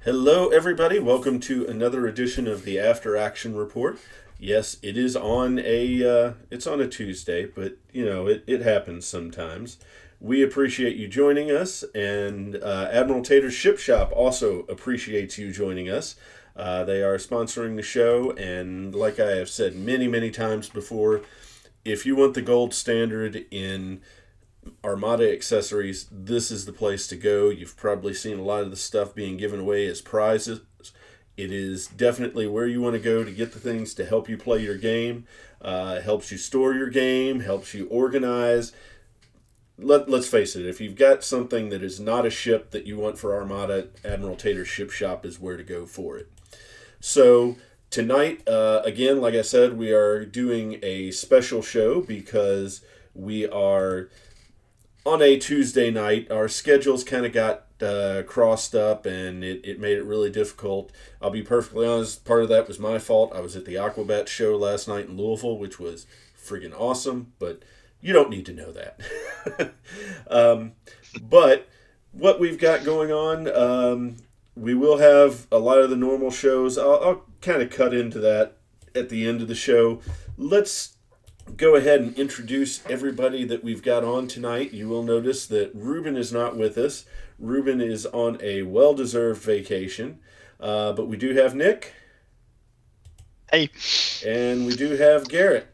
Hello, everybody. Welcome to another edition of the After Action Report. Yes, it is on a Tuesday, but it happens sometimes. We appreciate you joining us, and Admiral Tater's Ship Shop also appreciates you joining us. They are sponsoring the show, and like I have said many, many times before, if you want the gold standard in Armada accessories, this is the place to go. You've probably seen a lot of the stuff being given away as prizes. It is definitely where you want to go to get the things to help you play your game. Helps you store your game, helps you organize. Let's face it, if you've got something that is not a ship that you want for Armada, Admiral Tater's Ship Shop is where to go for it. So tonight, again, like I said, we are doing a special show because we are on a Tuesday night. Our schedules kind of got crossed up, and it made it really difficult. I'll be perfectly honest, part of that was my fault. I was at the Aquabat show last night in Louisville, which was friggin' awesome, but you don't need to know that. But what we've got going on, we will have a lot of the normal shows. I'll kind of cut into that at the end of the show. Let's go ahead and introduce everybody that we've got on tonight. You will notice that Ruben is not with us. Ruben is on a well-deserved vacation. But we do have Nick. Hey. And we do have Garrett.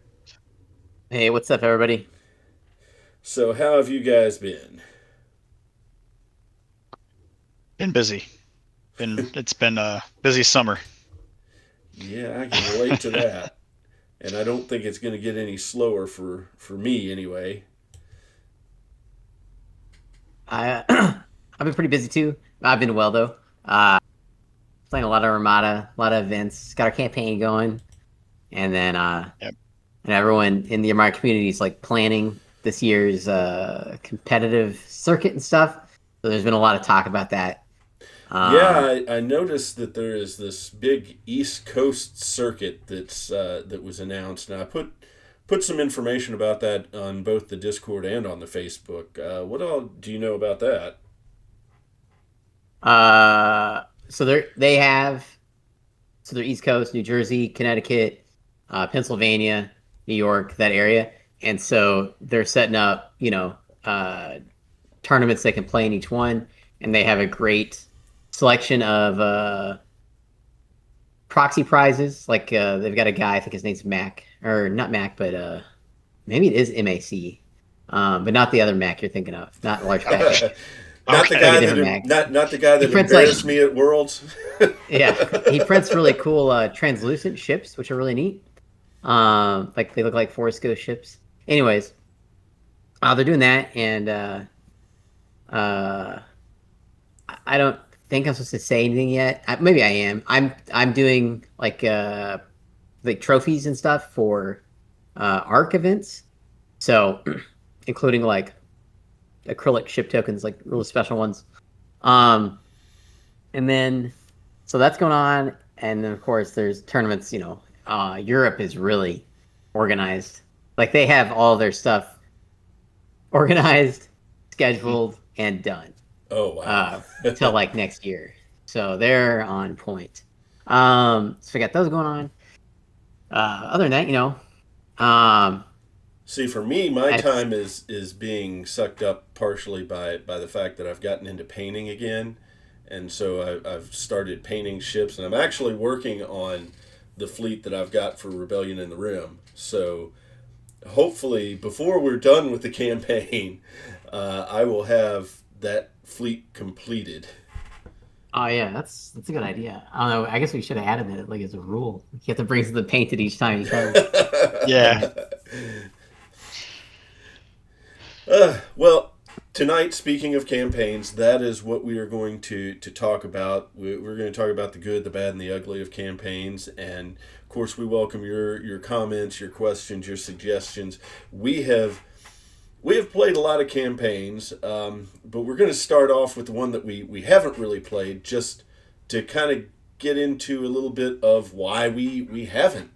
Hey, what's up, everybody? So how have you guys been? Been busy. It's been a busy summer. Yeah, I can relate to that. And I don't think it's going to get any slower for me anyway. I've been pretty busy too. I've been well though. Playing a lot of Armada, a lot of events. Got our campaign going, and then Yep. and everyone in the Armada community is like planning this year's competitive circuit and stuff. So there's been a lot of talk about that. I noticed that there is this big East Coast circuit that was announced, and I put some information about that on both the Discord and on the Facebook. What all do you know about that? So they're East Coast, New Jersey, Connecticut, Pennsylvania, New York, that area, and so they're setting up, tournaments they can play in each one, and they have a great selection of proxy prizes. Like they've got a guy, I think his name's Mac, or not Mac, but maybe it is MAC, but not the other Mac you're thinking of, not large pack. Not the guy that embarrassed me at Worlds. Yeah, he prints really cool translucent ships, which are really neat. Like they look like Forest Ghost ships. Anyways, they're doing that, and I don't think I'm supposed to say anything yet. Maybe I am. I'm doing like trophies and stuff for ARC events, so including like acrylic ship tokens, like really special ones. And then so that's going on, and then of course there's tournaments. Europe is really organized. Like they have all their stuff organized, scheduled, and done. Oh wow! Until like next year, so they're on point. So we got those going on. Other than that, see, for me, my time is being sucked up partially by the fact that I've gotten into painting again, and so I've started painting ships, and I'm actually working on the fleet that I've got for Rebellion in the Rim. So hopefully, before we're done with the campaign, I will have that fleet completed. Oh yeah, that's a good idea. I don't know. I guess we should have added that like as a rule. You have to bring something painted each time you come. Yeah. Well, tonight, speaking of campaigns, that is what we are going to talk about. We're going to talk about the good, the bad, and the ugly of campaigns. And, of course, we welcome your comments, your questions, your suggestions. We have played a lot of campaigns, but we're going to start off with the one that we haven't really played, just to kind of get into a little bit of why we haven't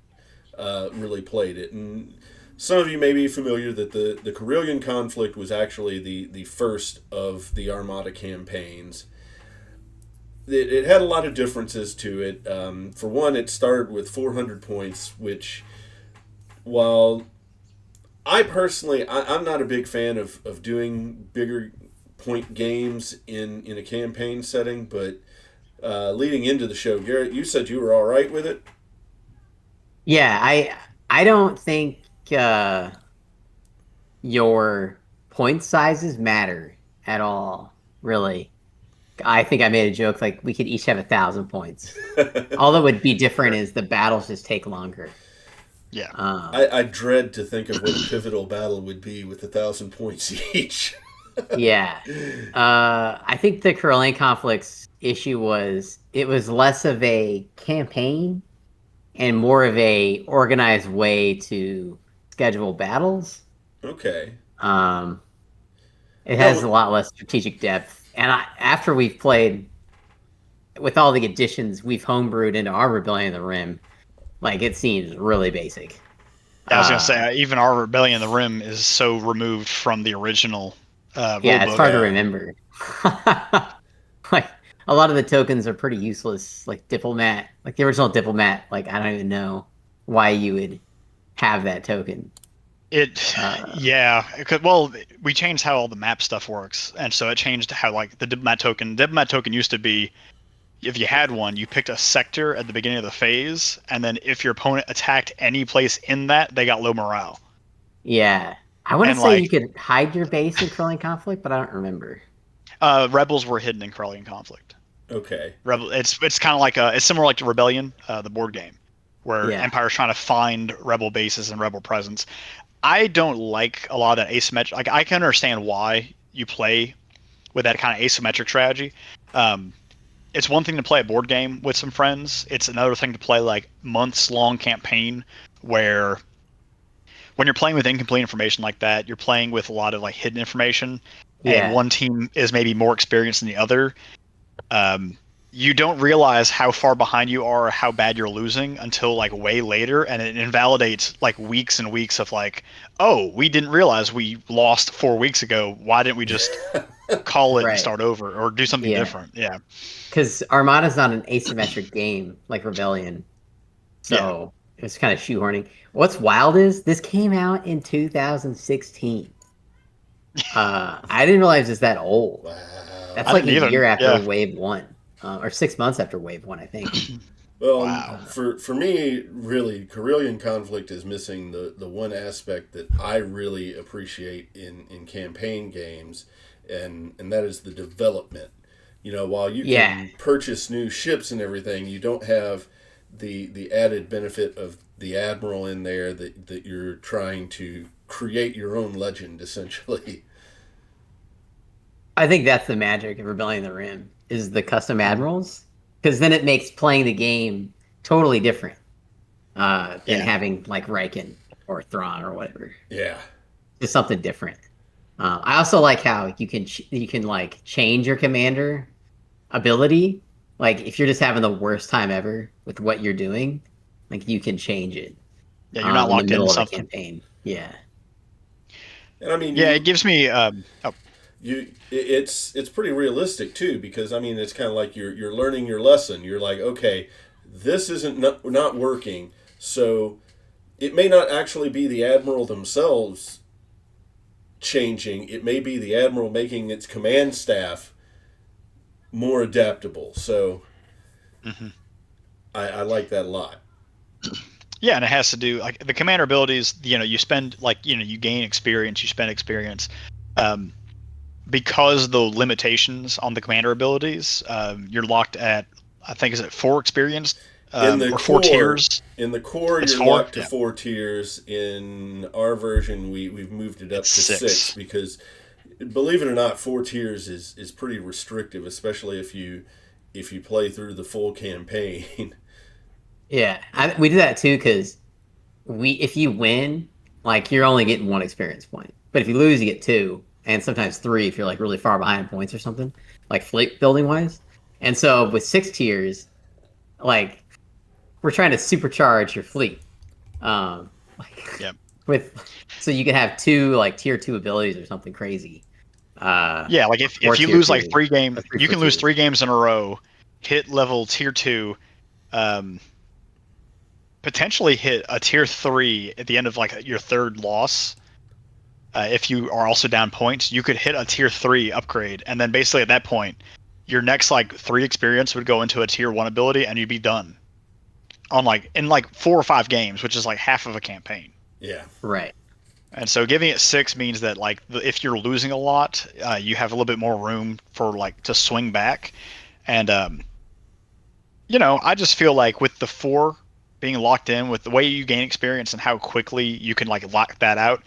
really played it. And some of you may be familiar that the Coreillian Conflict was actually the first of the Armada campaigns. it had a lot of differences to it. For one, it started with 400 points, which, while I personally, I'm not a big fan of doing bigger point games in a campaign setting, but leading into the show, Garrett, you said you were all right with it. Yeah, I don't think your point sizes matter at all, really. I think I made a joke like we could each have 1,000 points. All that would be different is the battles just take longer. Yeah. I dread to think of what a pivotal battle would be with 1,000 points each. Yeah. I think the Coreillian Conflict's issue was it was less of a campaign and more of a organized way to schedule battles. Okay. It has a lot less strategic depth. And after we've played with all the additions we've homebrewed into our Rebellion of the Rim, like it seems really basic. I was gonna say even our Rebellion of the Rim is so removed from the original. Yeah, it's hard to remember. Like a lot of the tokens are pretty useless. Like diplomat, like the original diplomat. Like I don't even know why you would have that token. Yeah, well, we changed how all the map stuff works, and so it changed how like the diplomat token. Diplomat token used to be, if you had one, you picked a sector at the beginning of the phase, and then if your opponent attacked any place in that, they got low morale. Yeah, I want to say you could hide your base in Coreillian Conflict, but I don't remember. Rebels were hidden in Coreillian Conflict. Okay. It's kind of like it's similar like to Rebellion, the board game, where Empire's trying to find rebel bases and rebel presence. I don't like a lot of that asymmetric. Like I can understand why you play with that kind of asymmetric strategy. It's one thing to play a board game with some friends. It's another thing to play like months-long campaign where when you're playing with incomplete information like that, you're playing with a lot of like hidden information, and one team is maybe more experienced than the other. You don't realize how far behind you are, or how bad you're losing until like way later, and it invalidates like weeks and weeks of like, oh, we didn't realize we lost 4 weeks ago. Why didn't we just call it and start over or do something different? Yeah, because Armada's not an asymmetric game like Rebellion, so it's kind of shoehorning. What's wild is this came out in 2016. I didn't realize it's that old. Wow. That's like a year after Wave 1. Or 6 months after Wave 1, I think. Well, for me, really, Coreillian Conflict is missing the one aspect that I really appreciate in campaign games, and that is the development. You know, while you can purchase new ships and everything, you don't have the added benefit of the Admiral in there that you're trying to create your own legend, essentially. I think that's the magic of Rebellion of the Rim. Is the custom admirals, because then it makes playing the game totally different than having like Riken or Thrawn or whatever. Yeah, just something different. I also like how you can like change your commander ability. Like if you're just having the worst time ever with what you're doing, like you can change it. Yeah, you're not locked into something. Campaign. Yeah, and I mean, it gives me. It's pretty realistic too, because I mean it's kind of like you're learning your lesson. You're like, okay, this isn't not working, so it may not actually be the Admiral themselves changing. It may be the Admiral making its command staff more adaptable. So I like that a lot. Yeah, and it has to do like the commander abilities. You spend you gain experience, you spend experience. Because the limitations on the commander abilities, you're locked at, I think, is it 4 experience? Or 4 tiers? In the core, you're locked to 4 tiers. In our version, we've moved it up to 6 because, believe it or not, 4 tiers is pretty restrictive, especially if you play through the full campaign. Yeah, we do that too because if you win, like you're only getting 1 experience point, but if you lose, you get 2. And sometimes 3 if you're like really far behind points or something, like fleet building wise. And so with 6 tiers, like we're trying to supercharge your fleet. So you can have 2 like tier 2 abilities or something crazy. Like if you lose like 3 games, you can lose 3 games in a row, hit level tier 2, um, potentially hit a tier 3 at the end of like your third loss. If you are also down points, you could hit a tier 3 upgrade, and then basically at that point, your next like 3 experience would go into a tier 1 ability, and you'd be done on like in like 4 or 5 games, which is like half of a campaign. Yeah. Right. And so giving it 6 means that like if you're losing a lot, you have a little bit more room for like to swing back. And I just feel like with the 4 being locked in, with the way you gain experience and how quickly you can like lock that out,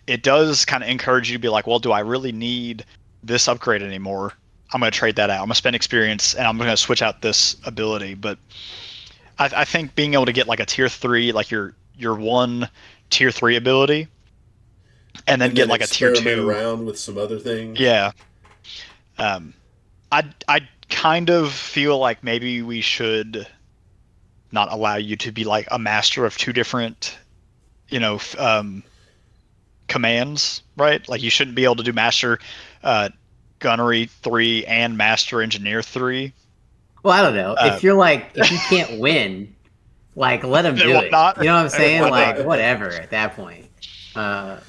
it does kind of encourage you to be like, well, do I really need this upgrade anymore? I'm going to trade that out. I'm going to spend experience and I'm going to switch out this ability. But I think being able to get like a tier 3, like your one tier 3 ability, and then get like a tier 2 around with some other things. Yeah. I kind of feel like maybe we should not allow you to be like a master of 2 different, commands, right? Like you shouldn't be able to do master gunnery 3 and master engineer 3. Well, I don't know. If you can't win, like let them do it. Not? You know what I'm saying? Like whatever at that point. I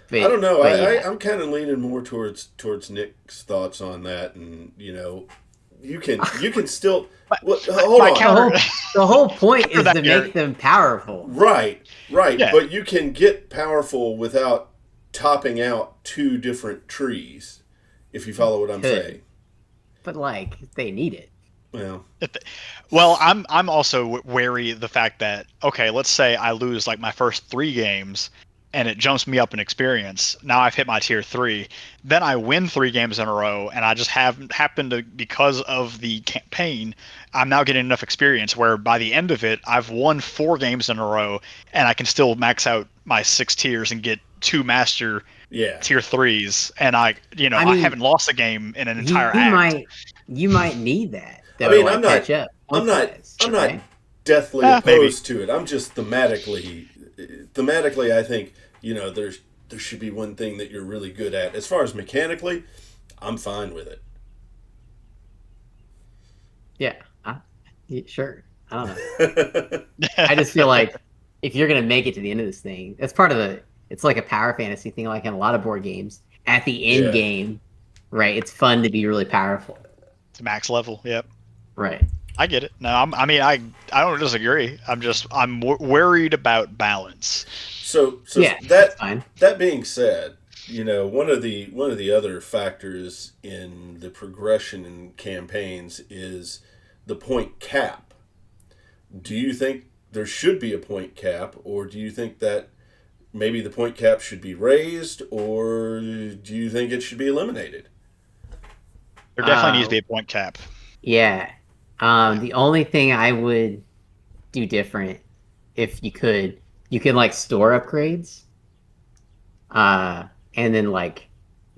don't know. I'm kind of leaning more towards Nick's thoughts on that, and you can still hold on. The whole point is to make them powerful. Right. Yeah. But you can get powerful without topping out 2 different trees, if you follow what I'm saying. But like they need it. Well, I'm also wary of the fact that, okay, let's say I lose like my first 3 games and it jumps me up in experience. Now I've hit my tier 3. Then I win 3 games in a row, and I just happened to, because of the campaign, I'm now getting enough experience where by the end of it, I've won 4 games in a row, and I can still max out my 6 tiers and get 2 master tier 3s, and I haven't lost a game in an entire act. You might need that. I mean, I'm not deathly opposed to it. I'm just thematically, I think there should be one thing that you're really good at. As far as mechanically, I'm fine with it. Yeah, sure. I don't know. I just feel like if you're gonna make it to the end of this thing, that's part of it's like a power fantasy thing, like in a lot of board games. At the end game, right? It's fun to be really powerful. It's max level. Yep. Right. I get it. No, I don't disagree. I'm worried about balance. So yeah, that's fine. That being said, one of the other factors in the progression in campaigns is the point cap. Do you think there should be a point cap, or do you think that maybe the point cap should be raised, or do you think it should be eliminated? There definitely needs to be a point cap. Yeah. The only thing I would do different, if you could like store upgrades, and then like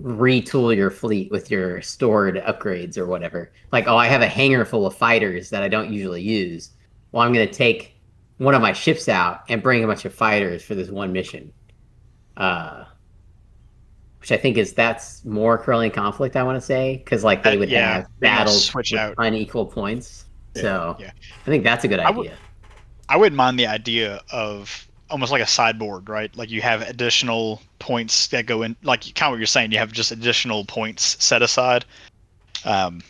retool your fleet with your stored upgrades or whatever. Like, I have a hangar full of fighters that I don't usually use. Well, I'm going to take one of my ships out and bring a bunch of fighters for this one mission. Which I think that's more Coreillian Conflict, I want to say, because like they would have battles with unequal points. So I think that's a good idea. I wouldn't mind the idea of almost like a sideboard, right? Like you have additional points that go in, like kind of what you're saying. You have just additional points set aside. I mean,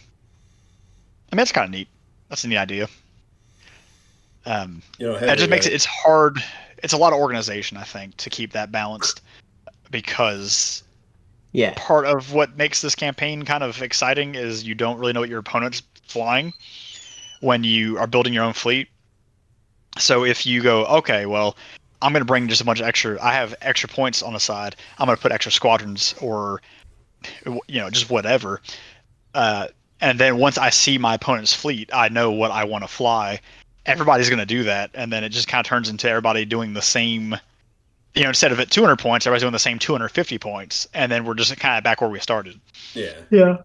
that's kind of neat. That's a neat idea. That just makes it's hard. It's a lot of organization, I think, to keep that balanced, because part of what makes this campaign kind of exciting is you don't really know what your opponent's flying when you are building your own fleet. So if you go, okay, well, I'm going to bring just a bunch of I have extra points on the side. I'm going to put extra squadrons or, just whatever. And then once I see my opponent's fleet, I know what I want to fly. Everybody's going to do that. And then it just kind of turns into everybody doing the same, instead of at 200 points, everybody's doing the same 250 points. And then we're just kind of back where we started. Yeah.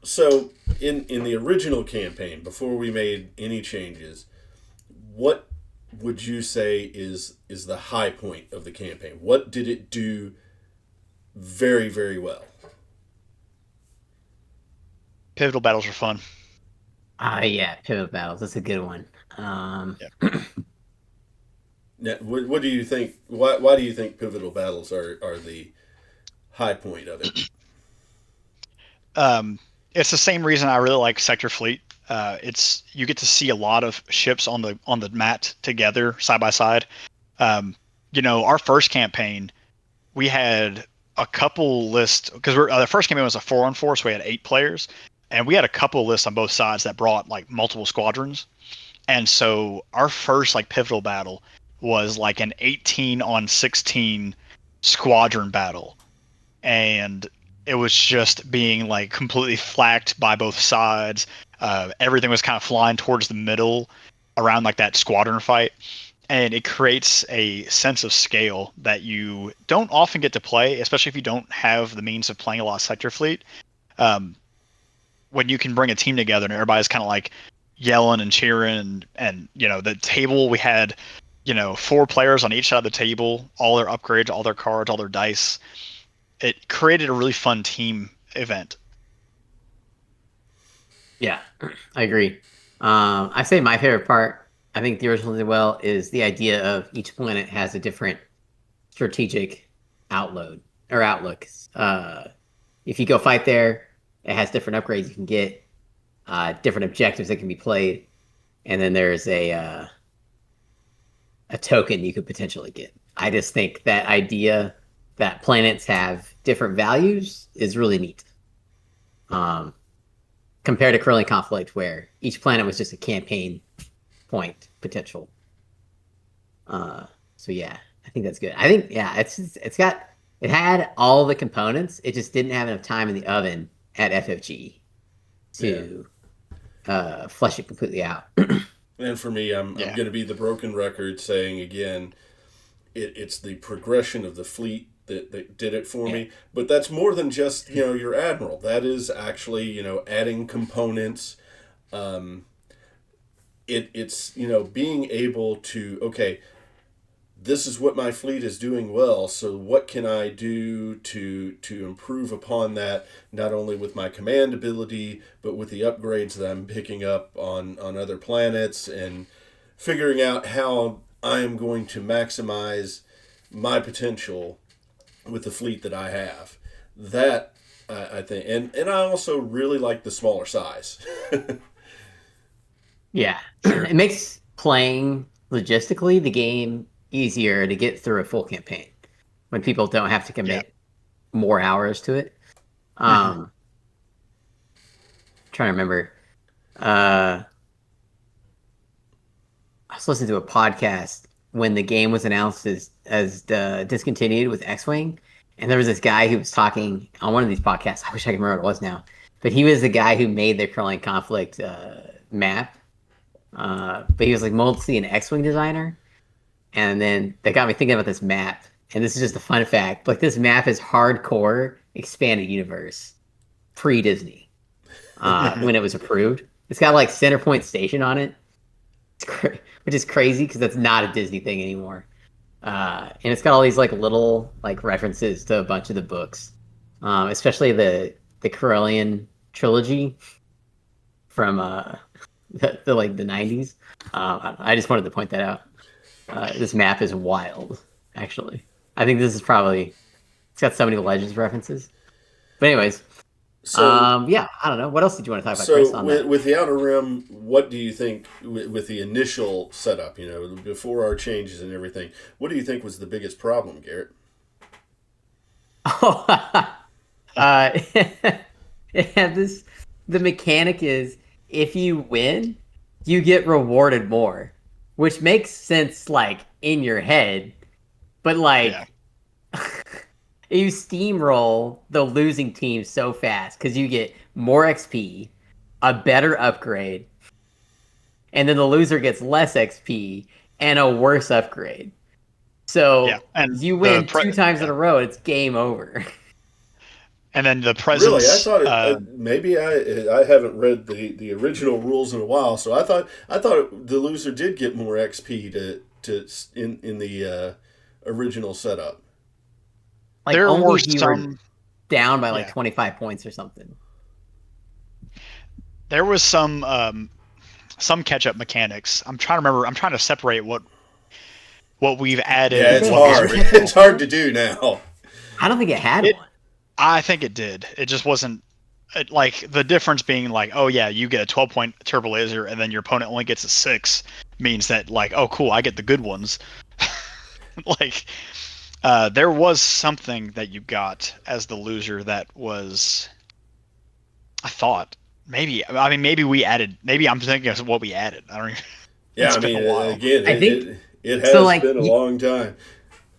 So in the original campaign, before we made any changes, what would you say is the high point of the campaign? What did it do very, very well? Pivotal battles are fun. Yeah, pivot battles. That's a good one. Yeah. Now, what do you think? Why do you think pivotal battles are the high point of it? Um, it's the same reason I really like Sector Fleet. It's you get to see a lot of ships on the mat together, side by side. Our first campaign, we had a couple lists because the first campaign was a 4-on-4, so we had 8 players, and we had a couple lists on both sides that brought like multiple squadrons. And so our first like pivotal battle was like an 18-on-16 squadron battle, and it was just being like completely flacked by both sides. Everything was kind of flying towards the middle around like that squadron fight, and it creates a sense of scale that you don't often get to play, especially if you don't have the means of playing a lot of sector fleet. Um, when you can bring a team together and everybody's kind of like yelling and cheering, and the table we had 4 players on each side of the table, all their upgrades, all their cards, all their dice. It created a really fun team event. Yeah, I agree. I say my favorite part, I think the original did well, is the idea of each planet has a different strategic outlook. If you go fight there, it has different upgrades you can get, different objectives that can be played, and then there's a token you could potentially get. I just think that idea that planets have different values is really neat. Compared to Coreillian Conflict, where each planet was just a campaign point potential. So yeah, I think that's good. I think it had all the components. It just didn't have enough time in the oven at FFG to flesh it completely out. And for me, I'm going to be the broken record saying again, it's the progression of the fleet that did it for me. But that's more than just your admiral. That is actually adding components. It's being able to this is what my fleet is doing well, so what can I do to improve upon that, not only with my command ability, but with the upgrades that I'm picking up on other planets, and figuring out how I am going to maximize my potential with the fleet that I have. That, I think, and I also really like the smaller size. Yeah, it makes playing logistically the game easier to get through a full campaign when people don't have to commit more hours to it. Trying to remember. I was listening to a podcast when the game was announced as discontinued with X-Wing, and there was this guy who was talking on one of these podcasts. I wish I could remember what it was now, but he was the guy who made the Coreillian Conflict map. But he was like mostly an X-Wing designer. And then that got me thinking about this map. And this is just a fun fact. Like, this map is hardcore expanded universe pre-Disney when it was approved. It's got like Centerpoint Station on it, which is crazy because that's not a Disney thing anymore. And it's got all these like little like references to a bunch of the books, especially the Coreillian trilogy from the 90s. I just wanted to point that out. This map is wild, actually. I think this is probably, it's got so many Legends references. But anyways, I don't know. What else did you want to talk about, Chris, on that? With the Outer Rim, what do you think, with the initial setup, before our changes and everything, what do you think was the biggest problem, Garrett? The mechanic is, if you win, you get rewarded more, which makes sense, like, in your head, but, like, you steamroll the losing team so fast, because you get more XP, a better upgrade, and then the loser gets less XP, and a worse upgrade. So, you win 2 times in a row, it's game over. And then the presence. Really, I thought maybe I haven't read the original rules in a while, so I thought the loser did get more XP in the original setup. Like, there only were some down by like 25 points or something. there was some catch-up mechanics. I'm trying to remember. I'm trying to separate what we've added. Yeah, and it's what hard. was It's hard to do now. I don't think it had one. I think it did. It just wasn't like the difference being like, oh yeah, you get a 12-point turbo laser, and then your opponent only gets a 6, means that like, oh cool, I get the good ones. Like, there was something that you got as the loser that was, I thought maybe we added. Maybe I'm thinking of what we added. I don't even. Yeah, It's I been mean, a while. again, I think it has so, like, been a long time.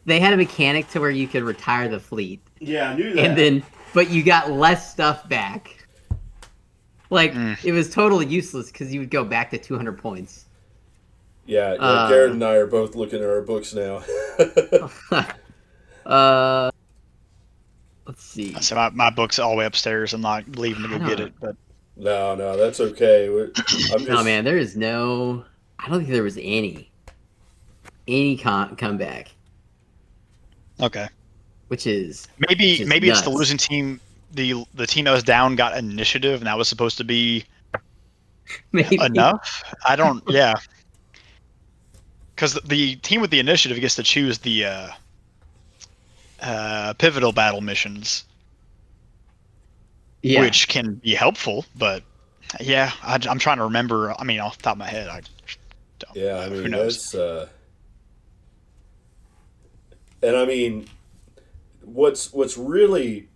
They had a mechanic to where you could retire the fleet, Yeah, I knew that. and then but you got less stuff back. Like it was totally useless because you would go back to 200 points. Yeah, Garrett and I are both looking at our books now. Let's see. So my book's all the way upstairs. I'm not leaving to go get it, but No, that's okay. No, man, there is no. I don't think there was any comeback, okay. which is Maybe just it's the nuts. losing team. The team that was down got initiative, and that was supposed to be Maybe. enough. I don't. Yeah, because the team with the initiative gets to choose the pivotal battle missions, Yeah. which can be helpful. But yeah, I'm trying to remember. I mean, off the top of my head, I don't. Yeah, I Who mean knows? that's and I mean what's really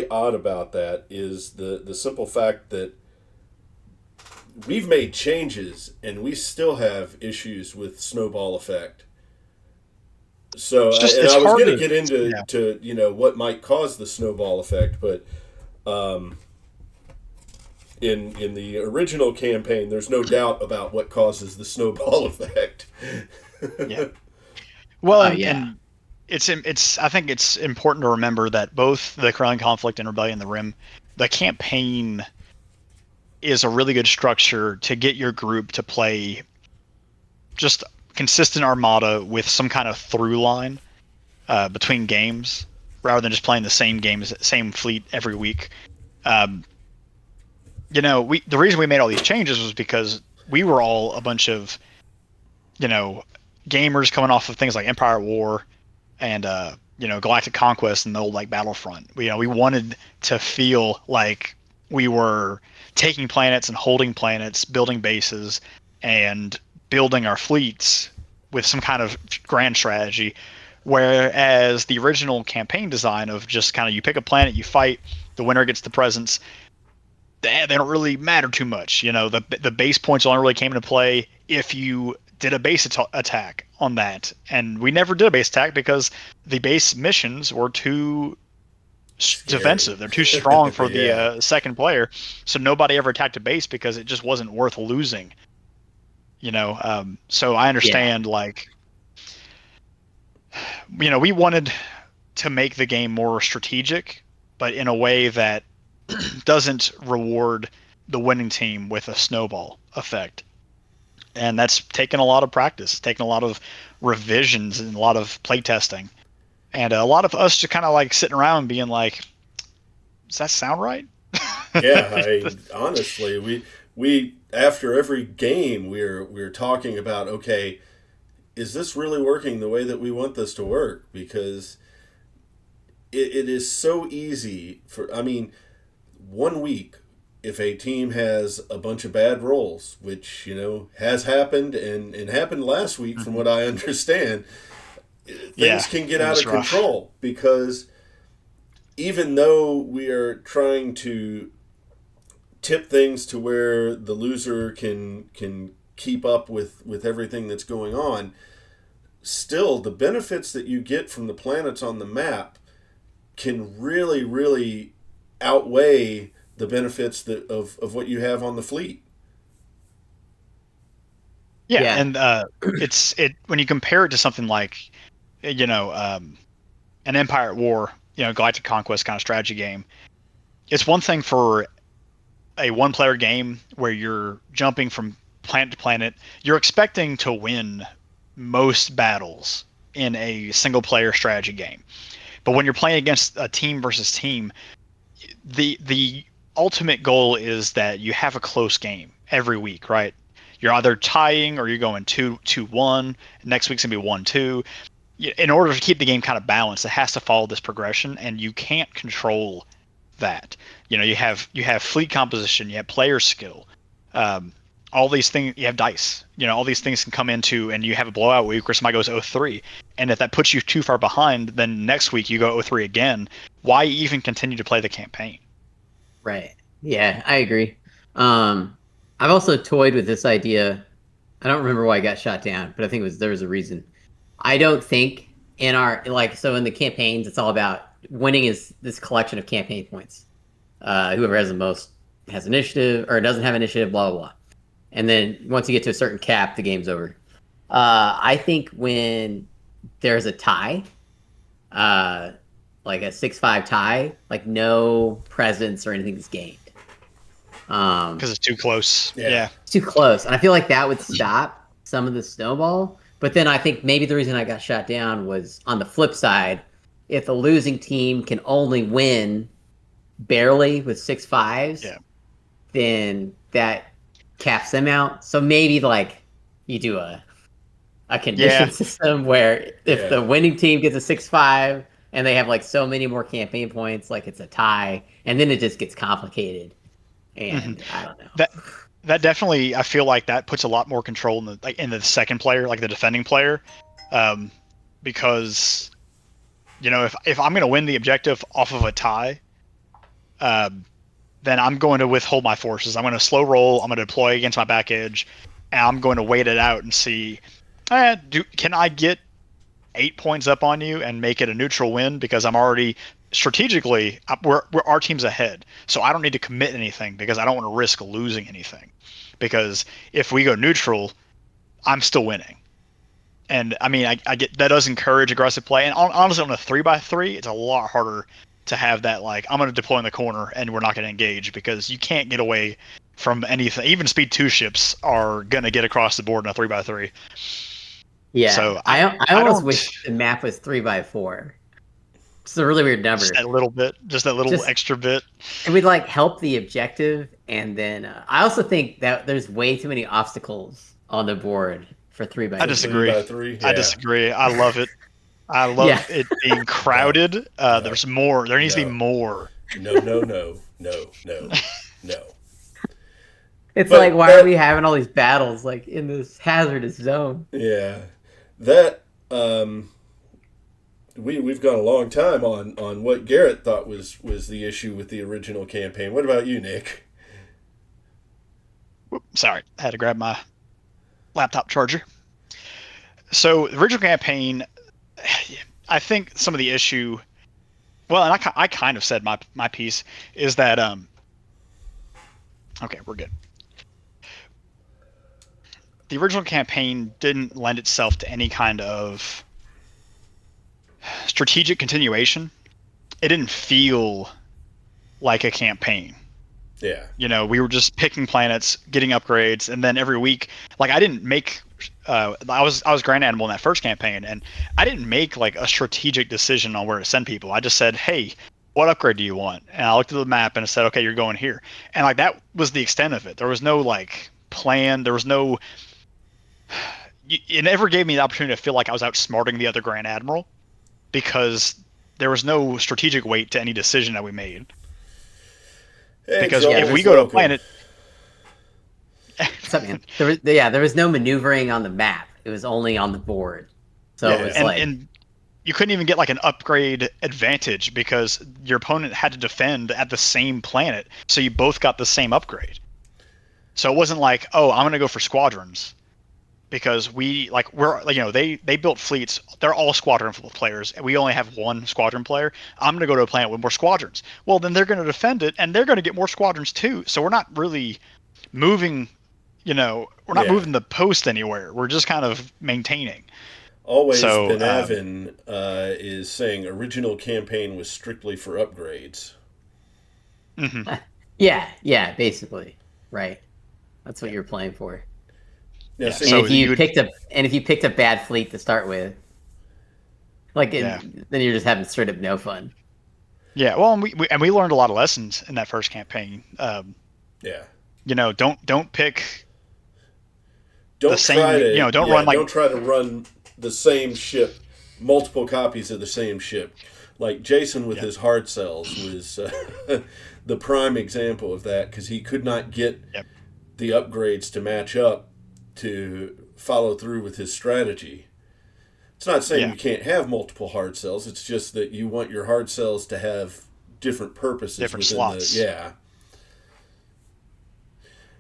odd about that is the simple fact that we've made changes and we still have issues with snowball effect. So It's just- and it's I was hard going to to- get into yeah. to what might cause the snowball effect, but in the original campaign, there's no doubt about what causes the snowball effect. Yeah. Well, yeah. and it's I think it's important to remember that both the Coreillian Conflict and Rebellion, the Rim, the campaign is a really good structure to get your group to play just consistent armada with some kind of through line between games, rather than just playing the same games, same fleet every week. The reason we made all these changes was because we were all a bunch of, gamers coming off of things like Empire at War and Galactic Conquest and the old like Battlefront. We wanted to feel like we were taking planets and holding planets, building bases, and building our fleets with some kind of grand strategy. Whereas the original campaign design of just kind of you pick a planet, you fight, the winner gets the presents. They don't really matter too much. The base points only really came into play if you did a base attack on that. And we never did a base attack because the base missions were too defensive. They're too strong for Yeah. the second player. So nobody ever attacked a base because it just wasn't worth losing. So I understand, we wanted to make the game more strategic, but in a way that doesn't reward the winning team with a snowball effect. And that's taken a lot of practice, taken a lot of revisions and a lot of playtesting. And a lot of us just kind of like sitting around being like, does that sound right? Yeah, honestly, we after every game we're talking about, okay, is this really working the way that we want this to work? Because it is so easy I mean, 1 week, if a team has a bunch of bad rolls, which has happened and happened last week, from what I understand, things can get out of control because even though we are trying to tip things to where the loser can keep up with everything that's going on, still the benefits that you get from the planets on the map can really, really outweigh the benefits of what you have on the fleet. Yeah. And it's when you compare it to something like an Empire at War, Galactic Conquest kind of strategy game. It's one thing for a one-player game where you're jumping from planet to planet. You're expecting to win most battles in a single-player strategy game. But when you're playing against a team versus team, the ultimate goal is that you have a close game every week, right? You're either tying or you're going 2-1. Next week's gonna be 1-2. In order to keep the game kind of balanced, it has to follow this progression, and you can't control that. You have fleet composition, you have player skill, all these things. You have dice. All these things can come into, and you have a blowout week where somebody goes 0-3, and if that puts you too far behind, then next week you go 0-3 again. Why even continue to play the campaign? Right. Yeah, I agree. I've also toyed with this idea. I don't remember why I got shot down, but I think there was a reason. I don't think in the campaigns, it's all about winning is this collection of campaign points. Whoever has the most has initiative or doesn't have initiative, blah, blah, blah. And then once you get to a certain cap, the game's over. I think when there's a tie, like a 6-5 tie, like no presence or anything is gained. Because it's too close. Yeah. It's too close. And I feel like that would stop some of the snowball. But then I think maybe the reason I got shot down was on the flip side, if the losing team can only win barely with 6-5s, then that caps them out. So maybe like you do a condition system where if the winning team gets a 6-5 and they have like so many more campaign points, like it's a tie, and then it just gets complicated. And I don't know. That definitely, I feel like that puts a lot more control in the second player, like the defending player, because if I'm going to win the objective off of a tie, then I'm going to withhold my forces. I'm going to slow roll. I'm going to deploy against my back edge, and I'm going to wait it out and see, can I get 8 points up on you and make it a neutral win? Because I'm already strategically, our team's ahead, so I don't need to commit anything because I don't want to risk losing anything. Because if we go neutral, I'm still winning. And I mean, I get that does encourage aggressive play. And honestly, on a 3x3, it's a lot harder to have that, like, I'm going to deploy in the corner and we're not going to engage, because you can't get away from anything. Even speed 2 ships are going to get across the board in a 3x3. Yeah. So I almost wish the map was 3x4. It's a really weird number. Just that little extra bit. It would like help the objective. And then I also think that there's way too many obstacles on the board for 3x3. I disagree. 3x3, I disagree. I love it. I love it being crowded. There's more. There needs to be more. No. It's like, why are we having all these battles like in this hazardous zone? Yeah, that we've gone a long time on what Garrett thought was the issue with the original campaign. What about you, Nick? Sorry, I had to grab my laptop charger. So the original campaign, I think some of the issue, well, and I kind of said my piece, is that okay, we're good. The original campaign didn't lend itself to any kind of strategic continuation. It didn't feel like a campaign. Yeah. We were just picking planets, getting upgrades, and then every week, like, I didn't make I was Grand Admiral in that first campaign, and I didn't make like a strategic decision on where to send people. I just said, hey, what upgrade do you want? And I looked at the map and I said, okay, you're going here. And like, that was the extent of it. There was no like plan. There was no, it never gave me the opportunity to feel like I was outsmarting the other Grand Admiral, because there was no strategic weight to any decision that we made. Because if we go to a planet, there was no maneuvering on the map. It was only on the board. So it was and you couldn't even get like an upgrade advantage because your opponent had to defend at the same planet, so you both got the same upgrade. So it wasn't like, oh, I'm gonna go for squadrons, because they built fleets. They're all squadron players, and we only have one squadron player. I'm gonna go to a planet with more squadrons. Well, then they're gonna defend it, and they're gonna get more squadrons too. So we're not really moving. We're not moving the post anywhere. We're just kind of maintaining. Always, Benavin is saying original campaign was strictly for upgrades. Mm-hmm. Yeah, basically, right. That's what you're playing for. Yeah, and if you picked a bad fleet to start with, then you're just having straight up no fun. Yeah, well, and we learned a lot of lessons in that first campaign. Yeah. Don't pick the same. Don't run like Don't try to run the same ship, multiple copies of the same ship. Like Jason with his hard cells was the prime example of that, because he could not get Yep. the upgrades to match up to follow through with his strategy. It's not saying you can't have multiple hard cells. It's just that you want your hard cells to have different purposes different within slots.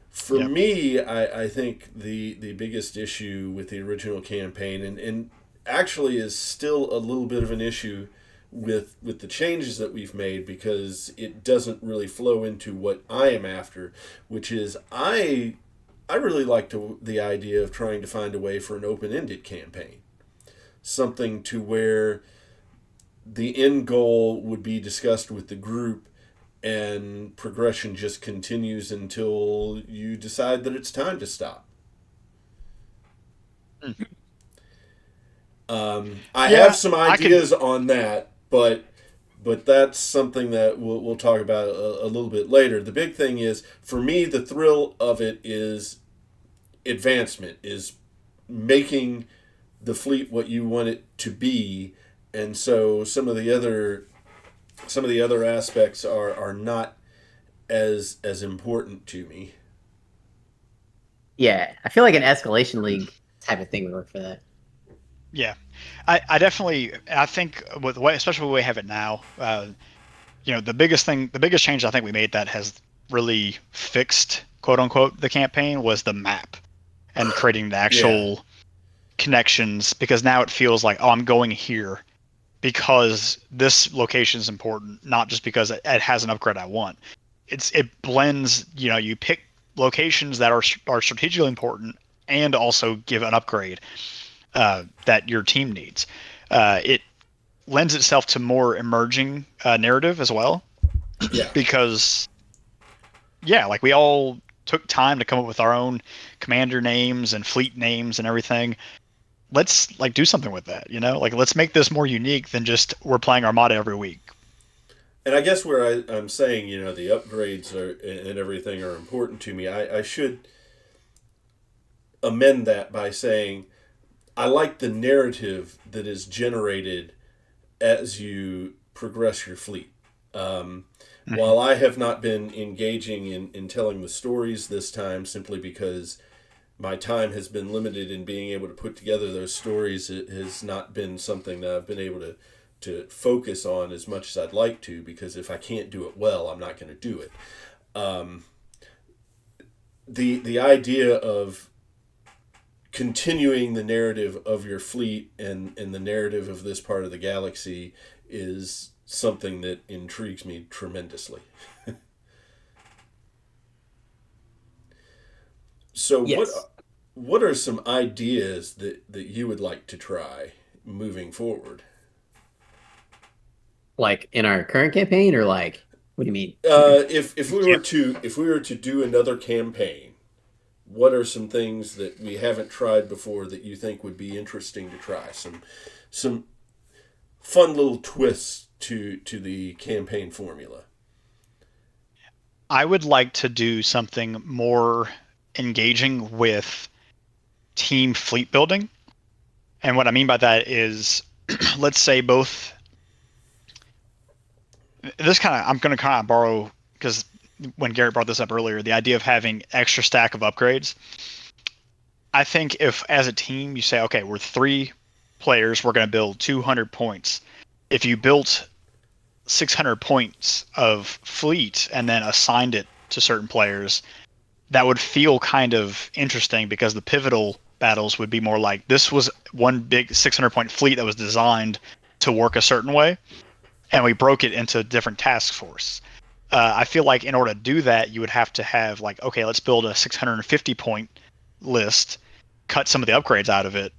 For me, I think the biggest issue with the original campaign, and actually is still a little bit of an issue with the changes that we've made, because it doesn't really flow into what I am after, which is I really like the idea of trying to find a way for an open-ended campaign. Something to where the end goal would be discussed with the group, and progression just continues until you decide that it's time to stop. I have some ideas on that, but that's something that we'll talk about a little bit later. The big thing is, for me, the thrill of it is advancement, is making the fleet what you want it to be, and so some of the other aspects are not as important to me. Yeah, I feel like an escalation league type of thing would work for that. Yeah, I definitely, I think with the way, especially the way we have it now, the biggest change I think we made that has really fixed, quote unquote, the campaign was the map and creating the actual connections, because now it feels like, oh, I'm going here because this location is important, not just because it has an upgrade I want. It blends, you pick locations that are strategically important and also give an upgrade that your team needs. It lends itself to more emerging narrative as well. Yeah. Because, like we all took time to come up with our own commander names and fleet names and everything. Let's do something with that, let's make this more unique than just we're playing Armada every week. And I guess where I'm saying, the upgrades and everything are important to me, I should amend that by saying I like the narrative that is generated as you progress your fleet. While I have not been engaging in telling the stories this time, simply because my time has been limited in being able to put together those stories, it has not been something that I've been able to focus on as much as I'd like to, because if I can't do it well, I'm not going to do it. The idea of continuing the narrative of your fleet and the narrative of this part of the galaxy is something that intrigues me tremendously. So Yes. what are some ideas that you would like to try moving forward? Like in our current campaign, or like, what do you mean? If we were to do another campaign, what are some things that we haven't tried before that you think would be interesting to try? Some fun little twists to the campaign formula. I would like to do something more engaging with team fleet building. And what I mean by that is, let's say both. I'm going to kind of borrow, because when Garrett brought this up earlier, the idea of having extra stack of upgrades. I think if as a team you say, okay, we're 3 players, we're going to build 200 points. If you built 600 points of fleet and then assigned it to certain players, that would feel kind of interesting, because the pivotal battles would be more like, this was one big 600 point fleet that was designed to work a certain way, and we broke it into different task force. I feel like in order to do that, you would have to have okay, let's build a 650 point list, cut some of the upgrades out of it,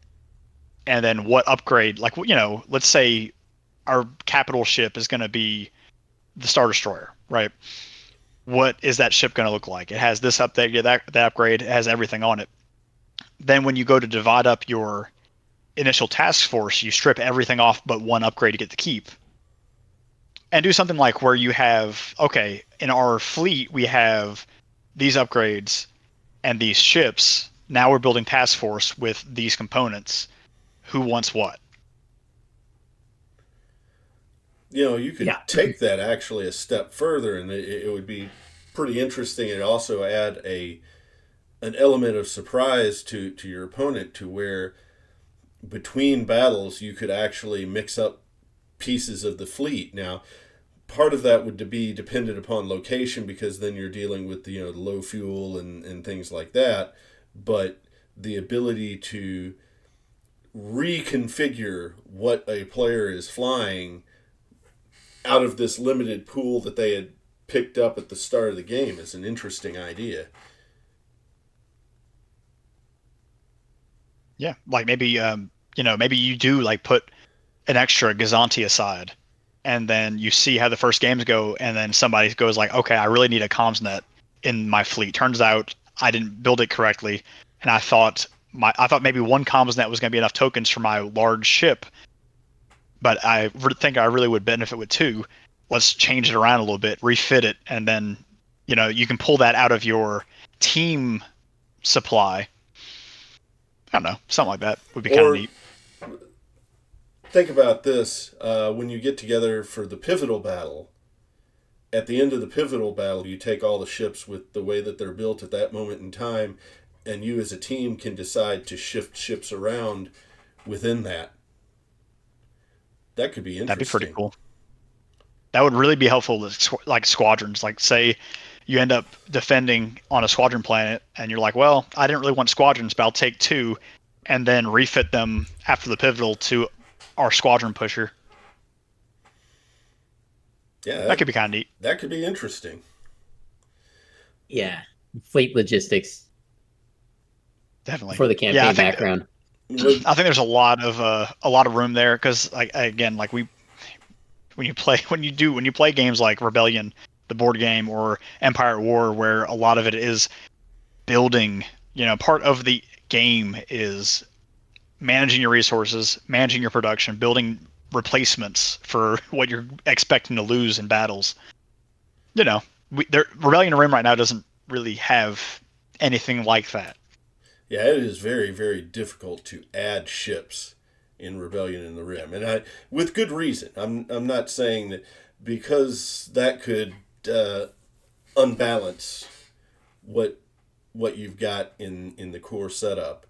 and then what upgrade, let's say our capital ship is going to be the Star Destroyer, right? What is that ship going to look like? It has this update, that upgrade, it has everything on it. Then when you go to divide up your initial task force, you strip everything off but one upgrade to get to keep. And do something like where you have, okay, in our fleet we have these upgrades and these ships. Now we're building task force with these components. Who wants what? You could take that actually a step further, and it would be pretty interesting. It also add an element of surprise to your opponent, to where between battles you could actually mix up pieces of the fleet. Now, part of that would be dependent upon location, because then you're dealing with the low fuel and things like that. But the ability to reconfigure what a player is flying out of this limited pool that they had picked up at the start of the game is an interesting idea. Yeah, like maybe maybe you do like put an extra Gazanti aside, and then you see how the first games go, and then somebody goes like, okay, I really need a comms net in my fleet. Turns out I didn't build it correctly, and I thought maybe one comms net was going to be enough tokens for my large ship, but I think I really would benefit with two. Let's change it around a little bit, refit it, and then you can pull that out of your team supply. I don't know, something like that would be kind of neat. Think about this: when you get together for the pivotal battle, at the end of the pivotal battle, you take all the ships with the way that they're built at that moment in time, and you as a team can decide to shift ships around within that. That could be interesting. That'd be pretty cool. That would really be helpful with like squadrons. Like, say you end up defending on a squadron planet, and you're like, well, I didn't really want squadrons, but I'll take two, and then refit them after the pivotal to our squadron pusher. Yeah, that could be kind of neat. That could be interesting. Yeah, fleet logistics. Definitely for the campaign background. I think there's a lot of room there, because when you play games like Rebellion, the board game, or Empire at War, where a lot of it is building, part of the game is managing your resources, managing your production, building replacements for what you're expecting to lose in battles. Rebellion Rim right now doesn't really have anything like that. Yeah, it is very, very difficult to add ships in Rebellion in the Rim, and with good reason. I'm not saying that, because that could unbalance what you've got in the core setup.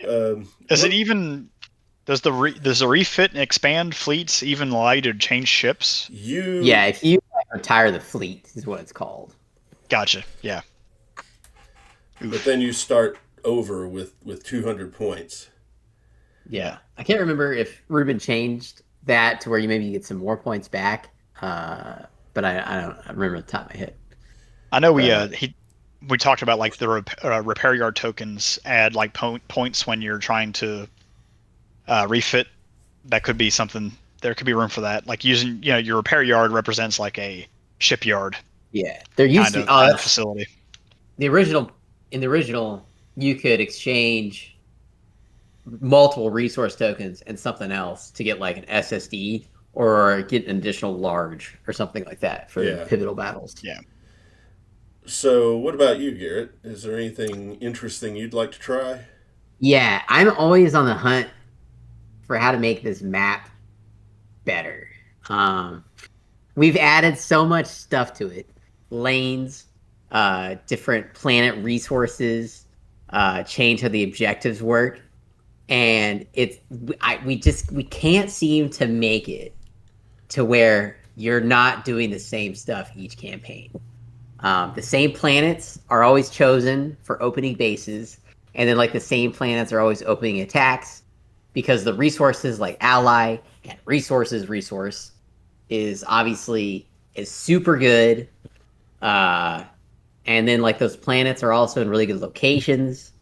Does the refit and expand fleets even allow you to change ships? If you retire the fleet is what it's called. Gotcha. Yeah. But then you start over with 200 points. Yeah, I can't remember if Ruben changed that to where you get some more points back, but I don't remember the top of my head. I know we talked about like the repair yard tokens add like points when you're trying to refit. That could be something. There could be room for that. Like using your repair yard represents like a shipyard. Yeah, there used to be a facility. In the original, you could exchange multiple resource tokens and something else to get like an SSD or get an additional large or something like that for pivotal battles. Yeah. So what about you, Garrett? Is there anything interesting you'd like to try? Yeah, I'm always on the hunt for how to make this map better. We've added so much stuff to it. Lanes, different planet resources, change how the objectives work. And we can't seem to make it to where you're not doing the same stuff each campaign. The same planets are always chosen for opening bases, and then like the same planets are always opening attacks, because the resources like ally and resource is obviously super good. And then like those planets are also in really good locations.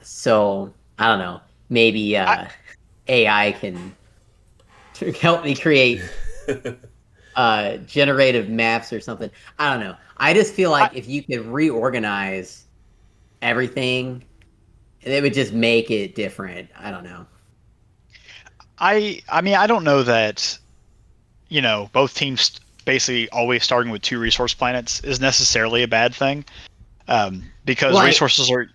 So I don't know, maybe AI can help me create generative maps or something. I don't know. I just feel like if you could reorganize everything, it would just make it different. I don't know. I mean, I don't know that both teams basically always starting with 2 resource planets is necessarily a bad thing, because resources are.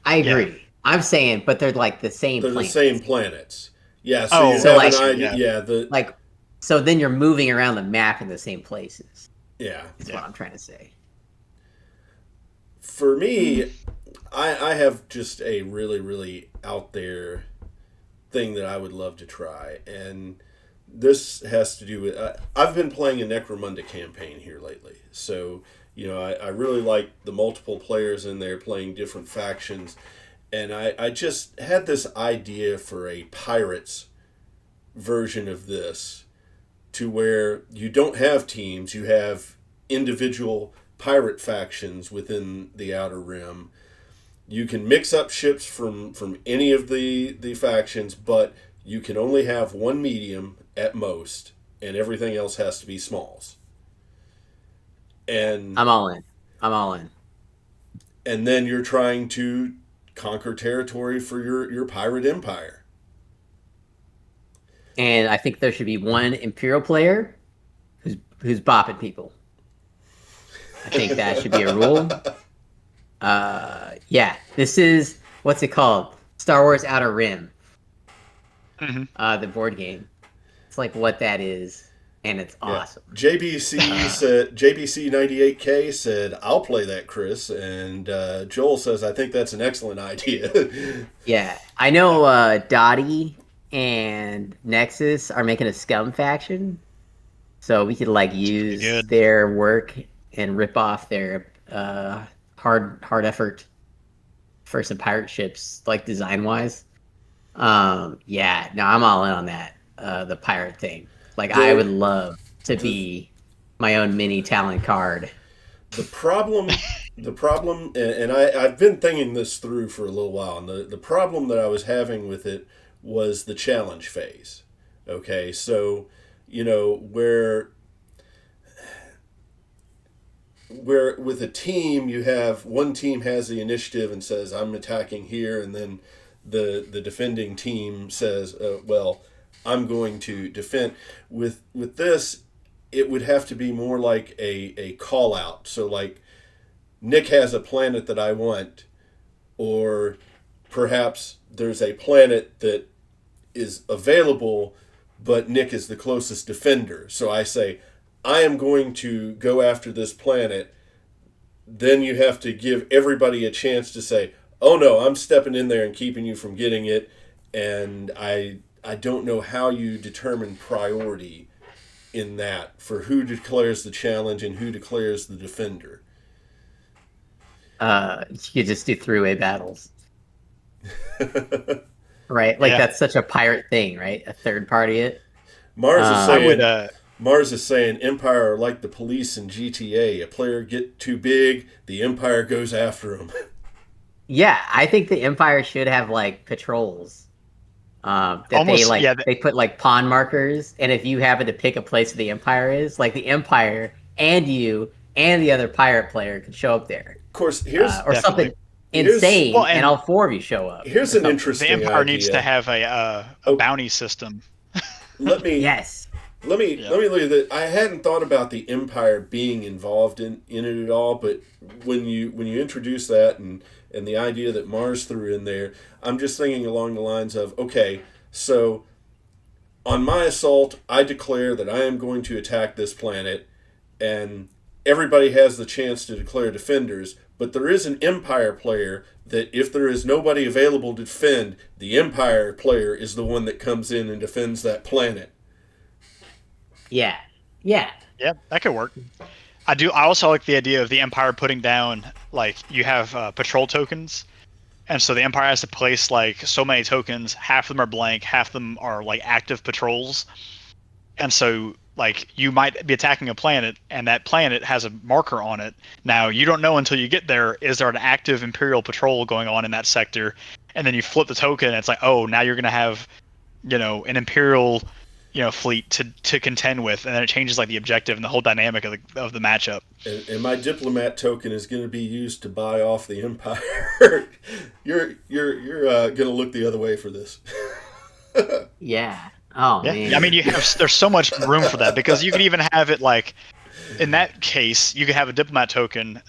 I agree. Yeah. I'm saying, but they're like the same. They're planets. the same planets. Yeah. So you have an idea. Yeah. So then you're moving around the map in the same places. Yeah. That's what I'm trying to say. For me, I have just a really, really out there thing that I would love to try, and this has to do with I've been playing a Necromunda campaign here lately, so I really like the multiple players in there playing different factions, and I just had this idea for a pirates version of this, to where you don't have teams, you have individual pirate factions within the Outer Rim. You can mix up ships from any of the factions, but you can only have one medium at most, and everything else has to be smalls. And I'm all in. And then you're trying to conquer territory for your pirate empire. And I think there should be one Imperial player who's bopping people. I think that should be a rule. Yeah, this is, what's it called? Star Wars Outer Rim. Mm-hmm. The board game. It's like what that is, and it's awesome. JBC said, JBC98K said, I'll play that, Chris. And Joel says, I think that's an excellent idea. Yeah, I know Dottie and Nexus are making a Scum faction, so we could use their work and rip off their hard effort for some pirate ships, design wise. I'm all in on that. The pirate thing. I would love to be my own mini Talon card. The problem, and I've been thinking this through for a little while, and the problem that I was having with it was the challenge phase. Okay, so where with a team, you have one team has the initiative and says, I'm attacking here, and then the defending team says, well, I'm going to defend. With this, it would have to be more like a call out. So Nick has a planet that I want, or perhaps there's a planet that is available, but Nick is the closest defender. So I say, I am going to go after this planet. Then you have to give everybody a chance to say, oh no, I'm stepping in there and keeping you from getting it. And I don't know how you determine priority in that for who declares the challenge and who declares the defender. You just do three-way battles. Right? That's such a pirate thing, right? A third party it. Mars is saying Empire are like the police in GTA. A player get too big, the Empire goes after them. Yeah, I think the Empire should have patrols. They put pawn markers, and if you happen to pick a place where the Empire is, the Empire and you and the other pirate player can show up there. Of course, here's something insane, and all four of you show up. Here's an interesting The Empire idea. needs to have a bounty system. Let me look at that. I hadn't thought about the Empire being involved in it at all, but when you introduce that and the idea that Mars threw in there, I'm just thinking along the lines of, okay, so on my assault, I declare that I am going to attack this planet, and everybody has the chance to declare defenders, but there is an Empire player that if there is nobody available to defend, the Empire player is the one that comes in and defends that planet. Yeah, that could work. I also like the idea of the Empire putting down, you have patrol tokens, and so the Empire has to place so many tokens. Half of them are blank, half of them are active patrols, and so you might be attacking a planet, and that planet has a marker on it. Now you don't know until you get there, is there an active Imperial patrol going on in that sector? And then you flip the token, and it's oh, now you're gonna have an Imperial fleet to contend with, and then it changes the objective and the whole dynamic of the matchup. And my diplomat token is going to be used to buy off the Empire. You're going to look the other way for this. Yeah. Oh Yeah, man. I mean, there's so much room for that because you could even have it like, in that case, you could have a diplomat token,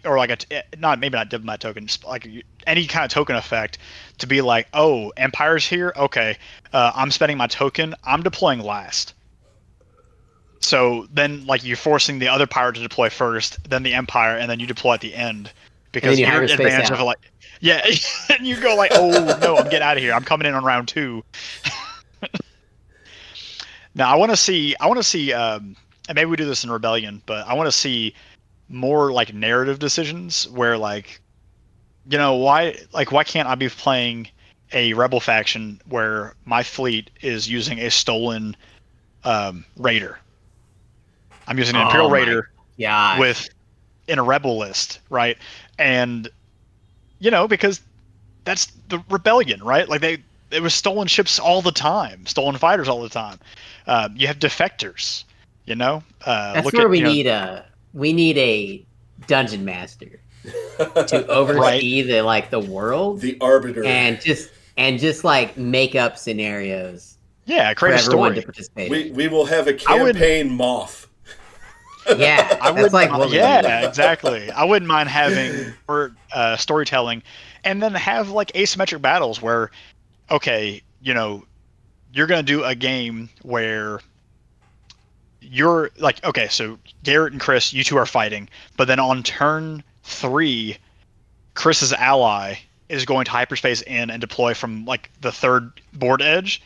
or like not diplomat token, just like any kind of token effect to be like, oh, Empire's here, okay, I'm spending my token, I'm deploying last. So then, like, you're forcing the other pirate to deploy first, then the Empire, and then you deploy at the end because you your hyperspace advantage out. of like, yeah, and you go like, oh no, I'm getting out of here, I'm coming in on round 2. Now I want to see, and maybe we do this in Rebellion, but I want to see more like narrative decisions where like, why can't I be playing a rebel faction where my fleet is using a stolen raider? I'm using an Imperial Oh my raider gosh. with in a rebel list, right? And because that's the rebellion, right? Like it was stolen ships all the time, stolen fighters all the time. You have defectors, That's look where at we need a dungeon master to right. oversee the world The arbiter. and just like make up scenarios Yeah, for create a everyone to story. participate We in. we will have a I would campaign moth. Yeah, I that's wouldn't like mind, what we need. yeah, exactly. I wouldn't mind having or storytelling, and then have like asymmetric battles where, okay, you're gonna do a game where you're like, okay, so Garrett and Chris, you two are fighting, but then on turn 3, Chris's ally is going to hyperspace in and deploy from like the third board edge,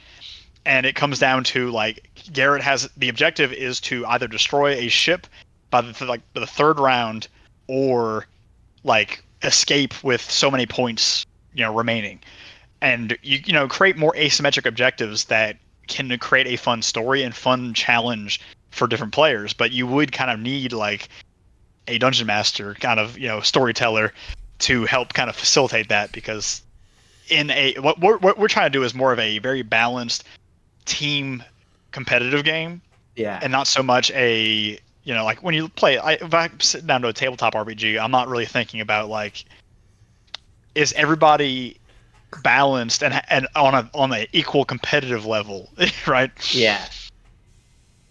and it comes down to like Garrett has the objective is to either destroy a ship by the third round, or like escape with so many points remaining, and you create more asymmetric objectives that can create a fun story and fun challenge for different players. But you would kind of need like a dungeon master kind of storyteller to help kind of facilitate that, because what we're trying to do is more of a very balanced team competitive game, Yeah. and not so much a like when you play if I sit down to a tabletop RPG, I'm not really thinking about like, is everybody balanced and on a equal competitive level, right? Yeah.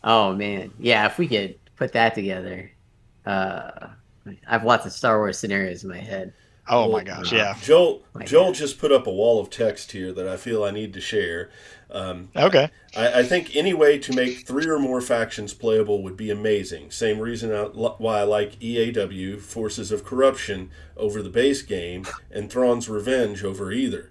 Oh man. Yeah, if we could put that together. Uh I have lots of Star Wars scenarios in my head. Oh my Well, gosh, yeah. Joel My Joel God. just put up a wall of text here that I feel I need to share. Okay. I think any way to make 3 or more factions playable would be amazing. Same reason why I like EAW, Forces of Corruption, over the base game, and Thrawn's Revenge over either.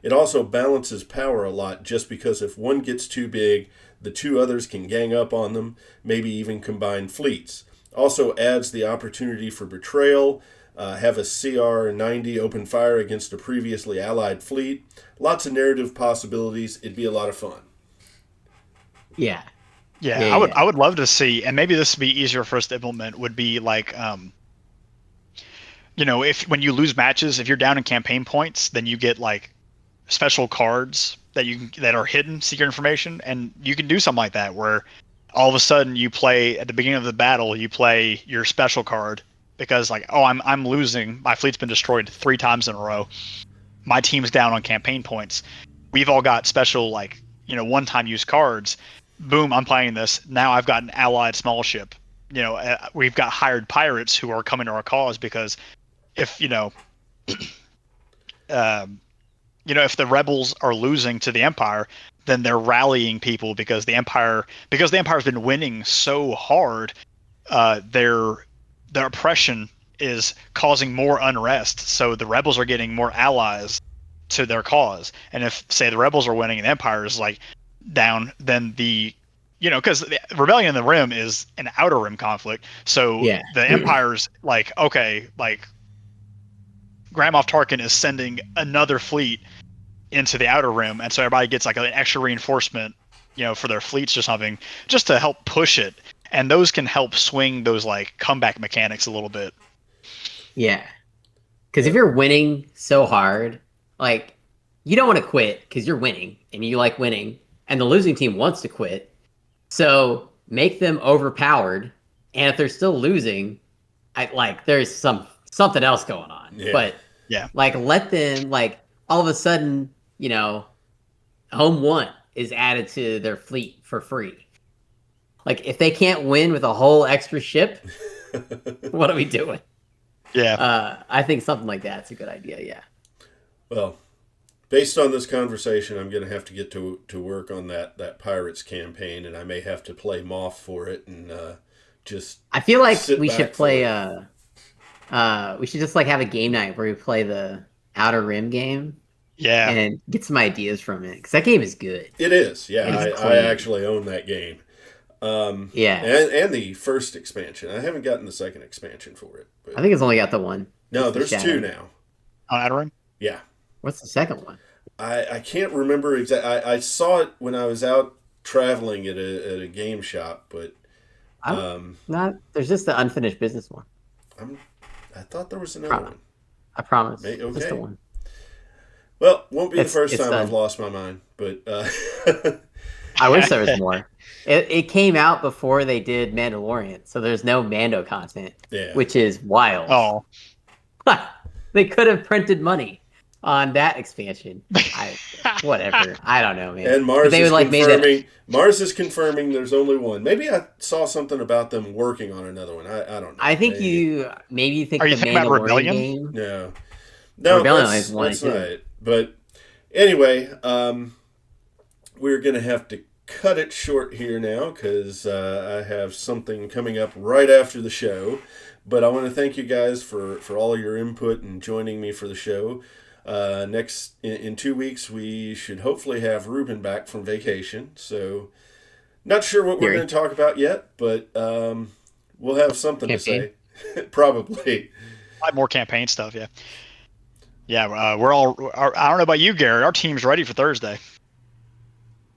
It also balances power a lot, just because if one gets too big, the 2 others can gang up on them, maybe even combine fleets. Also adds the opportunity for betrayal, have a CR-90 open fire against a previously allied fleet. Lots of narrative possibilities. It'd be a lot of fun. Yeah. Yeah, Yeah, I yeah. would love to see, and maybe this would be easier for us to implement, would be like if when you lose matches, if you're down in campaign points, then you get like special cards that are hidden secret information, and you can do something like that where all of a sudden you play at the beginning of the battle, you play your special card because like, oh, I'm losing, my fleet's been destroyed 3 times in a row, my team's down on campaign points, we've all got special like one-time use cards, boom, I'm playing this, now I've got an allied small ship, we've got hired pirates who are coming to our cause, because if um, if the rebels are losing to the Empire, then they're rallying people because the Empire's been winning so hard. Their oppression is causing more unrest, so the rebels are getting more allies to their cause. And if, say, the rebels are winning and the Empire is like down, then because the Rebellion in the Rim is an outer rim conflict, so Yeah. the Empire's like, okay, like Grand Moff Tarkin is sending another fleet into the outer rim, and so everybody gets like an extra reinforcement, for their fleets or something, just to help push it. And those can help swing those like comeback mechanics a little bit. Yeah. Because if you're winning so hard, like you don't want to quit because you're winning and you like winning, and the losing team wants to quit. So make them overpowered, and if they're still losing, there's something else going on. Yeah. But Yeah. like let them like all of a sudden, home one, is added to their fleet for free. Like, if they can't win with a whole extra ship, what are we doing? Yeah. I think something like that's a good idea. Yeah. Well, based on this conversation, I'm going to have to get to work on that Pirates campaign, and I may have to play Moth for it and just. I feel like we back should for play. it. We should just like have a game night where we play the Outer Rim game Yeah. and get some ideas from it, because that game is good. It is, yeah. It is I clean. actually own that game. Yeah. And the first expansion. I haven't gotten the second expansion for it. But I think it's only got the one. no, It's the there's Shadow. two now. On Outer Rim? Yeah. What's the second one? I can't remember exactly. I saw it when I was out traveling at a game shop, but Not. There's just the unfinished business one. I thought there was another one. I promise. Okay. Just the one. Well, won't be the It's- first it's time done. I've lost my mind, but I wish there was more. It came out before they did Mandalorian, so there's no Mando content, yeah. which is wild. Oh. They could have printed money on that expansion. Whatever. I don't know, man. And Mars But they is would, like, made confirming. Mars is confirming there's only one. Maybe I saw something about them working on another one. I don't know. I think maybe you think Are you the thinking about Mandalorian Rebellion? game. No, Rebellion that's is one not too. it. But anyway, we're gonna have to cut it short here now because I have something coming up right after the show. But I want to thank you guys for all your input and joining me for the show. Next in 2 weeks, we should hopefully have Ruben back from vacation. So, not sure what we're going to talk about yet, but we'll have something Campaign. to say. Probably. More campaign stuff, yeah. Yeah, we're all. I don't know about you, Garrett. Our team's ready for Thursday.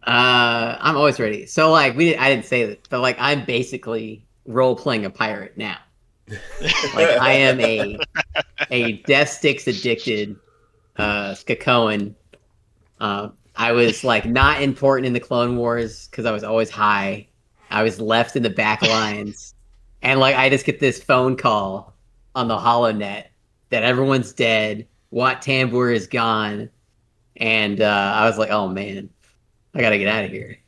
I'm always ready. So like I didn't say that, but like I'm basically role playing a pirate now. Like I am a Death Sticks addicted Skakoan. I was like not important in the Clone Wars because I was always high. I was left in the back lines, and like I just get this phone call on the HoloNet that everyone's dead. Wat Tambor is gone, and I was like, oh man, I gotta get out of here.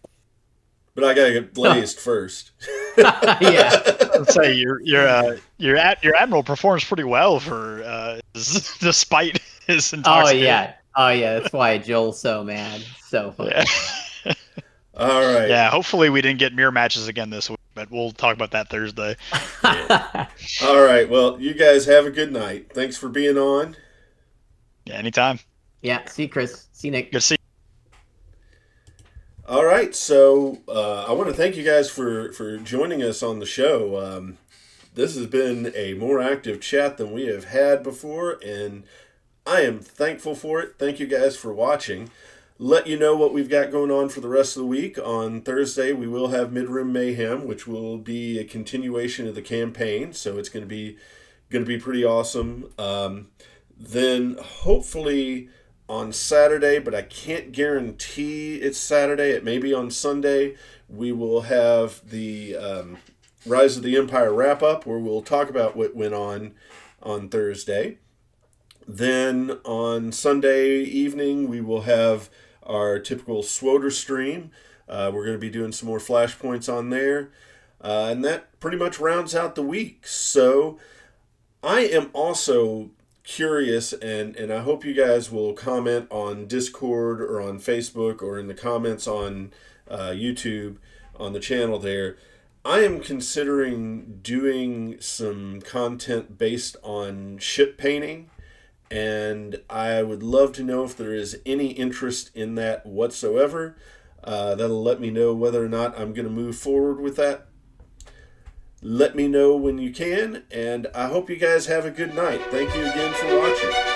But I got to get blazed first. Yeah. Let's say your admiral performs pretty well for despite his Oh intoxication. yeah. That's why Joel's so mad. So funny. Yeah. All right. Yeah. Hopefully we didn't get mirror matches again this week, but we'll talk about that Thursday. All right. Well, you guys have a good night. Thanks for being on. Yeah. Anytime. Yeah. See you, Chris. See you, Nick. Good to see you. All right, so I want to thank you guys for joining us on the show. This has been a more active chat than we have had before, and I am thankful for it. Thank you guys for watching. Let you know what we've got going on for the rest of the week. On Thursday, we will have Mid-Rim Mayhem, which will be a continuation of the campaign, so it's going to be pretty awesome. Then hopefully on Saturday, but I can't guarantee it's Saturday. It may be on Sunday. We will have the Rise of the Empire wrap-up where we'll talk about what went on Thursday. Then on Sunday evening, we will have our typical Swoder stream. We're going to be doing some more flashpoints on there. And that pretty much rounds out the week. So I am also curious, and I hope you guys will comment on Discord or on Facebook or in the comments on YouTube on the channel there. I am considering doing some content based on ship painting, and I would love to know if there is any interest in that whatsoever. That'll let me know whether or not I'm going to move forward with that. Let me know when you can, and I hope you guys have a good night. Thank you again for watching.